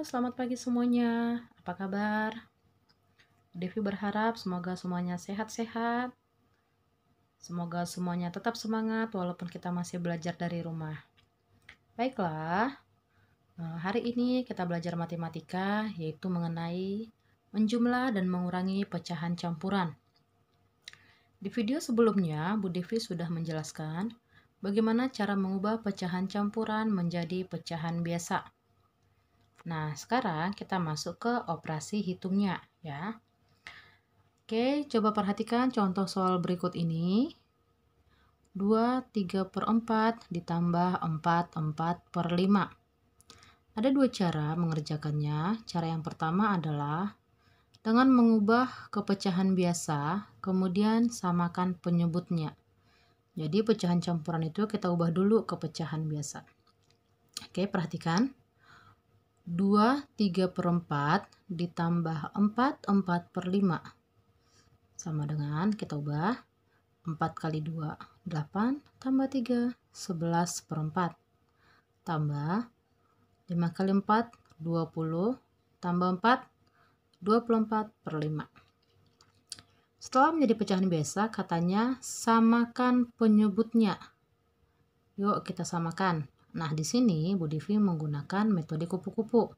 selamat pagi semuanya. Apa kabar? Devi berharap semoga semuanya sehat-sehat. Semoga semuanya tetap semangat walaupun kita masih belajar dari rumah. Baiklah, hari ini kita belajar matematika, yaitu mengenai menjumlah dan mengurangi pecahan campuran. Di video sebelumnya, Bu Devi sudah menjelaskan bagaimana cara mengubah pecahan campuran menjadi pecahan biasa. Nah, sekarang kita masuk ke operasi hitungnya ya. Oke, coba perhatikan contoh soal berikut ini. 2/3/4 ditambah 4/4/5. Ada dua cara mengerjakannya. Cara yang pertama adalah dengan mengubah ke pecahan biasa, kemudian samakan penyebutnya. Jadi pecahan campuran itu kita ubah dulu ke pecahan biasa. Oke, perhatikan. 2/3/4 ditambah 4/4/5 sama dengan kita ubah 4 kali 2 8 tambah 3 11/4 tambah 5 kali 4 20 tambah 4 24/5. Setelah menjadi pecahan biasa, katanya samakan penyebutnya. Yuk kita samakan. Nah, di sini Bu Devi menggunakan metode kupu-kupu,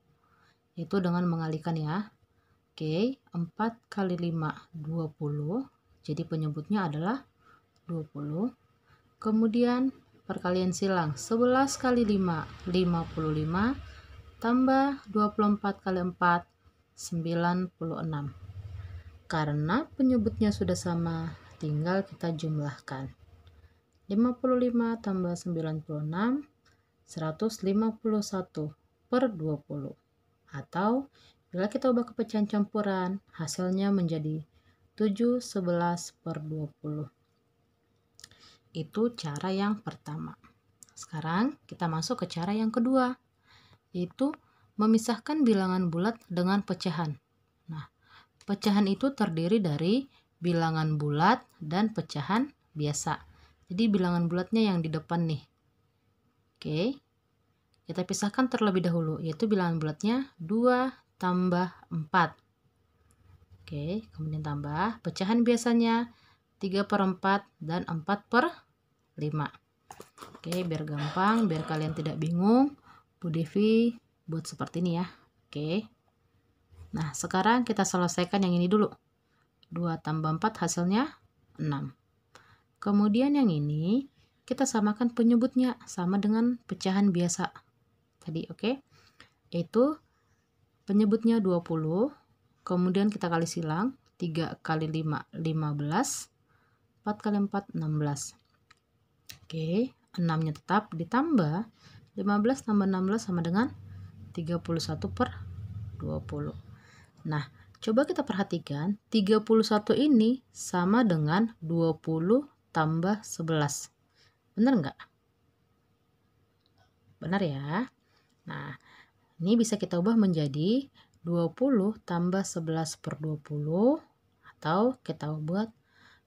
yaitu dengan mengalihkan ya. Oke, 4 kali 5 20. Jadi penyebutnya adalah 20. Kemudian perkalian silang 11 kali 5 55 tambah 24 kali 4 96. Karena penyebutnya sudah sama, tinggal kita jumlahkan. 55 tambah 96 151/20. Atau bila kita ubah ke pecahan campuran, hasilnya menjadi 7/11/20. Itu cara yang pertama. Sekarang kita masuk ke cara yang kedua, yaitu memisahkan bilangan bulat dengan pecahan. Nah, pecahan itu terdiri dari bilangan bulat dan pecahan biasa. Jadi bilangan bulatnya yang di depan nih. Oke, kita pisahkan terlebih dahulu, yaitu bilangan bulatnya 2 tambah 4. Oke, kemudian tambah pecahan biasanya 3/4 dan 4/5. Oke, biar gampang, biar kalian tidak bingung, Bu Devi buat seperti ini ya. Oke. Nah, sekarang kita selesaikan yang ini dulu. 2 tambah 4 hasilnya 6. Kemudian yang ini kita samakan penyebutnya sama dengan pecahan biasa tadi, oke? Yaitu penyebutnya 20, kemudian kita kali silang 3 kali 5 15, 4 kali 4 16. Oke, 6-nya tetap ditambah 15 tambah 16 sama dengan 31/20. Nah, coba kita perhatikan 31 ini sama dengan 20 tambah 11. Benar nggak? Benar ya. Nah, ini bisa kita ubah menjadi 20 tambah 11/20, atau kita buat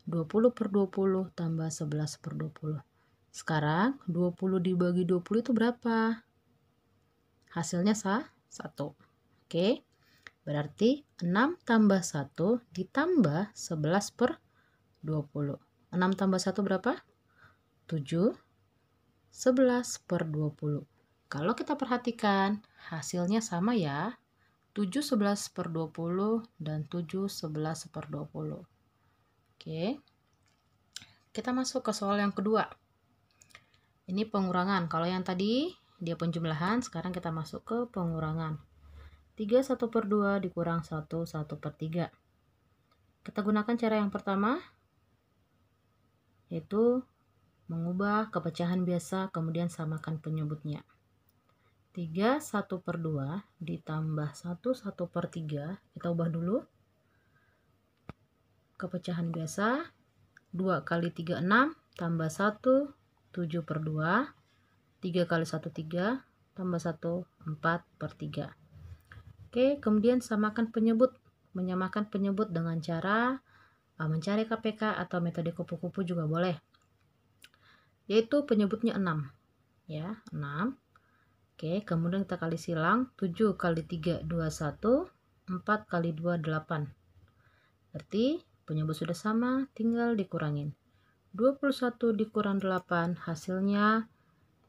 20/20 tambah 11/20. Sekarang 20 dibagi 20 itu berapa? Hasilnya 1. Oke, berarti 6 tambah 1 ditambah 11/20. 6 tambah 1 berapa? 7. 11/20. Kalau kita perhatikan, hasilnya sama ya. 7 11/20 dan 7 11/20. Oke. Kita masuk ke soal yang kedua. Ini pengurangan. Kalau yang tadi dia penjumlahan, sekarang kita masuk ke pengurangan. 3 1/2 dikurang 1 1/3. Kita gunakan cara yang pertama, yaitu mengubah ke pecahan biasa, kemudian samakan penyebutnya. 3 1/2 ditambah 1 1/3, kita ubah dulu ke pecahan biasa. 2 kali 3 6 tambah 1 7/2, 3 kali 1 3 tambah 1 4/3. Oke, kemudian samakan penyebut. Menyamakan penyebut dengan cara mencari KPK atau metode kupu-kupu juga boleh, yaitu penyebutnya 6 ya, 6. Oke, kemudian kita kali silang. 7 kali 3, 21. 4 kali 2, 8. Berarti penyebut sudah sama, tinggal dikurangin. 21 dikurang 8, hasilnya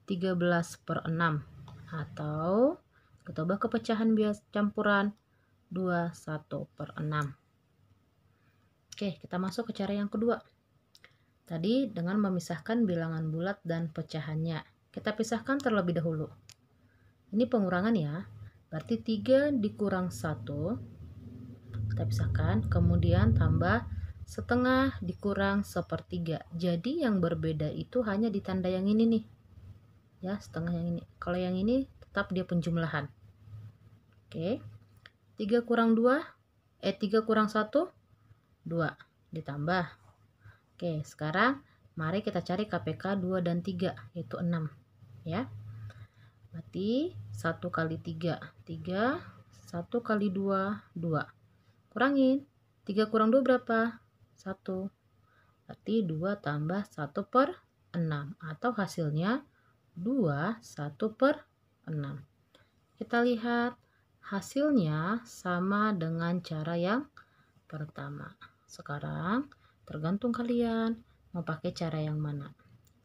13/6. Atau kita ubah ke pecahan biasa campuran 21/6. Oke, kita masuk ke cara yang kedua. Tadi dengan memisahkan bilangan bulat dan pecahannya. Kita pisahkan terlebih dahulu. Ini pengurangan ya. Berarti 3 dikurang 1. Kita pisahkan. Kemudian tambah setengah dikurang 1/3. Jadi yang berbeda itu hanya di tanda yang ini nih. Ya, setengah yang ini. Kalau yang ini tetap dia penjumlahan. Oke. 3 kurang 1, 2. Ditambah. Oke, sekarang mari kita cari KPK 2 dan 3, yaitu 6. Ya. Berarti 1 kali 3, 3. 1 kali 2, 2. Kurangin. 3 kurang 2 berapa? 1. Berarti 2 tambah 1/6. Atau hasilnya 2, 1/6. Kita lihat hasilnya sama dengan cara yang pertama. Sekarang tergantung kalian mau pakai cara yang mana.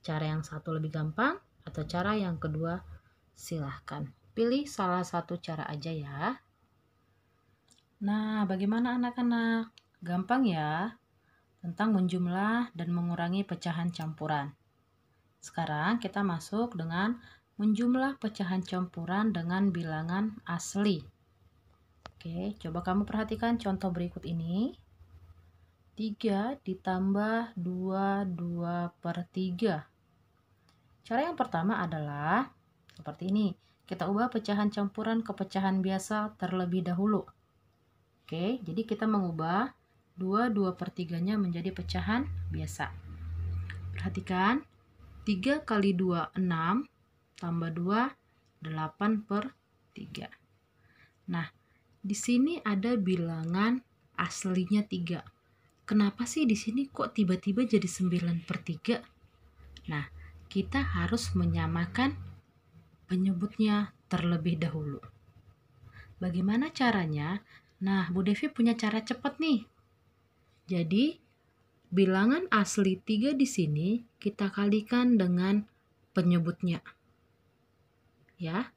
Cara yang satu lebih gampang atau cara yang kedua, silahkan pilih salah satu cara aja ya. Nah, bagaimana anak-anak? Gampang ya tentang menjumlah dan mengurangi pecahan campuran. Sekarang kita masuk dengan menjumlah pecahan campuran dengan bilangan asli. Oke, coba kamu perhatikan contoh berikut ini. 3 ditambah 2, 2/3. Cara yang pertama adalah seperti ini. Kita ubah pecahan campuran ke pecahan biasa terlebih dahulu. Oke, jadi kita mengubah 2, 2/3-nya menjadi pecahan biasa. Perhatikan, 3 kali 2, 6, tambah 2, 8/3. Nah, di sini ada bilangan aslinya 3. Kenapa sih di sini kok tiba-tiba jadi 9/3? Nah, kita harus menyamakan penyebutnya terlebih dahulu. Bagaimana caranya? Nah, Bu Devi punya cara cepat nih. Jadi, bilangan asli 3 di sini kita kalikan dengan penyebutnya. Ya.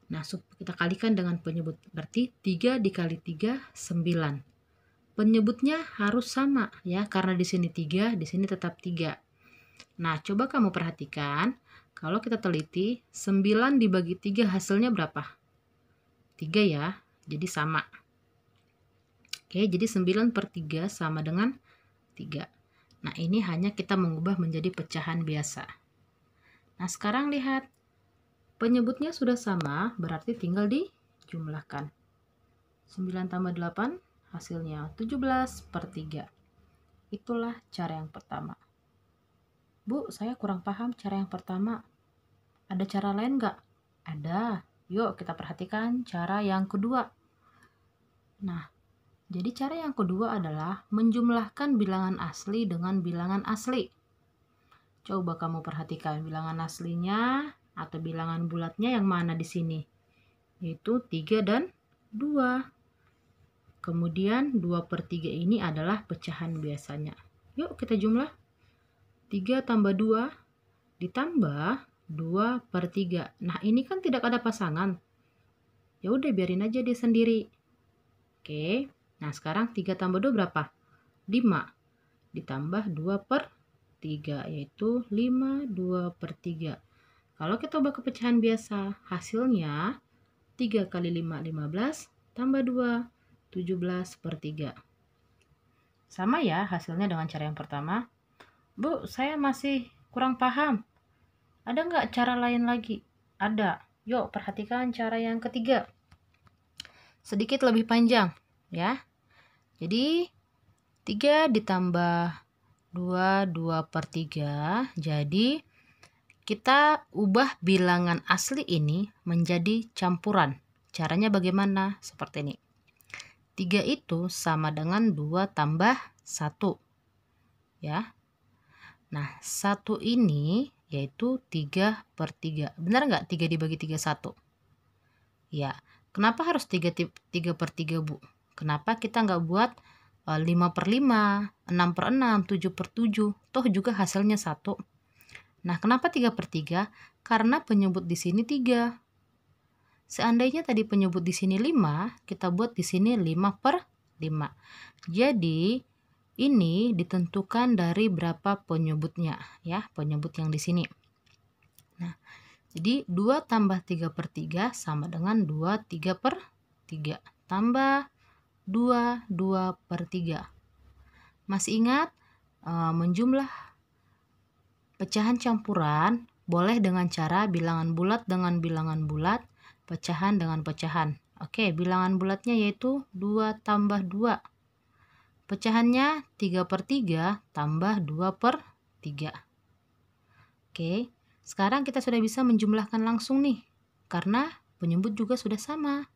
Nah, kita kalikan dengan penyebut. Berarti 3 dikali 3, 9. Penyebutnya harus sama ya, karena di sini 3, di sini tetap 3. Nah, coba kamu perhatikan, kalau kita teliti, 9 dibagi 3 hasilnya berapa? 3 ya, jadi sama. Oke, jadi 9/3 sama dengan 3. Nah, ini hanya kita mengubah menjadi pecahan biasa. Nah, sekarang lihat, penyebutnya sudah sama, berarti tinggal dijumlahkan. 9 tambah 8, hasilnya 17/3. Itulah cara yang pertama. Bu, saya kurang paham cara yang pertama. Ada cara lain nggak? Ada. Yuk kita perhatikan cara yang kedua. Nah, jadi cara yang kedua adalah menjumlahkan bilangan asli dengan bilangan asli. Coba kamu perhatikan bilangan aslinya atau bilangan bulatnya yang mana di sini. Yaitu 3 dan 2. Kemudian 2/3 ini adalah pecahan biasanya. Yuk kita jumlah. 3 tambah 2 ditambah 2/3. Nah, ini kan tidak ada pasangan. Ya udah biarin aja dia sendiri. Oke. Nah, sekarang 3 tambah 2 berapa? 5. Ditambah 2/3 yaitu 5 2/3. Kalau kita ubah ke pecahan biasa, hasilnya 3 kali 5 15 tambah 2 17/3. Sama ya hasilnya dengan cara yang pertama. Bu, saya masih kurang paham. Ada nggak cara lain lagi? Ada. Yuk, perhatikan cara yang ketiga. Sedikit lebih panjang, ya. Jadi, 3 ditambah 2, 2/3. Jadi, kita ubah bilangan asli ini menjadi campuran. Caranya bagaimana? Seperti ini. 3 itu sama dengan 2 tambah 1. Ya. Nah, 1 ini yaitu 3/3. Benar nggak 3 dibagi 3 1? Ya, kenapa harus 3/3, Bu? Kenapa kita nggak buat 5/5, 6/6, 7/7? Toh juga hasilnya 1. Nah, kenapa 3/3? Karena penyebut di sini 3. Seandainya tadi penyebut di sini 5, kita buat di sini 5/5. Jadi, ini ditentukan dari berapa penyebutnya, ya, penyebut yang di sini. Nah, jadi 2 tambah 3/3 sama dengan 2 3/3 tambah 2 2/3. Masih ingat menjumlah pecahan campuran boleh dengan cara bilangan bulat dengan bilangan bulat, pecahan dengan pecahan. Oke, bilangan bulatnya yaitu 2 tambah 2. Pecahannya 3/3 tambah 2/3. Oke, sekarang kita sudah bisa menjumlahkan langsung nih, karena penyebut juga sudah sama.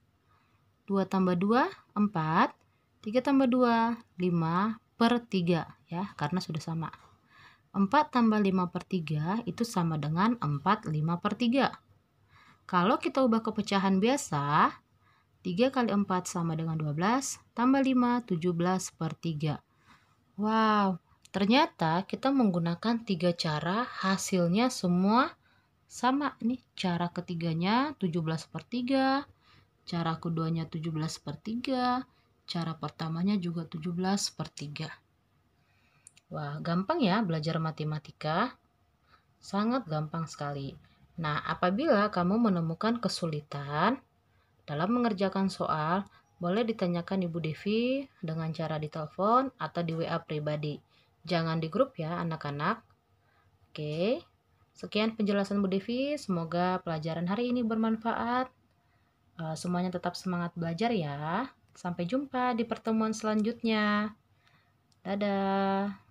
2 tambah 2, 4. 3 tambah 2, 5/3, ya, karena sudah sama. 4 tambah 5/3 itu sama dengan 4 5/3. Kalau kita ubah ke pecahan biasa, 3 kali 4 sama dengan 12, tambah 5, 17/3. Wow, ternyata kita menggunakan 3 cara, hasilnya semua sama. Nih, cara ketiganya 17/3, cara keduanya 17/3, cara pertamanya juga 17/3. Wah, gampang ya belajar matematika? Sangat gampang sekali. Nah, apabila kamu menemukan kesulitan dalam mengerjakan soal, boleh ditanyakan Ibu Devi dengan cara ditelepon atau di WA pribadi. Jangan di grup ya, anak-anak. Oke, sekian penjelasan Bu Devi. Semoga pelajaran hari ini bermanfaat. Semuanya tetap semangat belajar ya. Sampai jumpa di pertemuan selanjutnya. Dadah.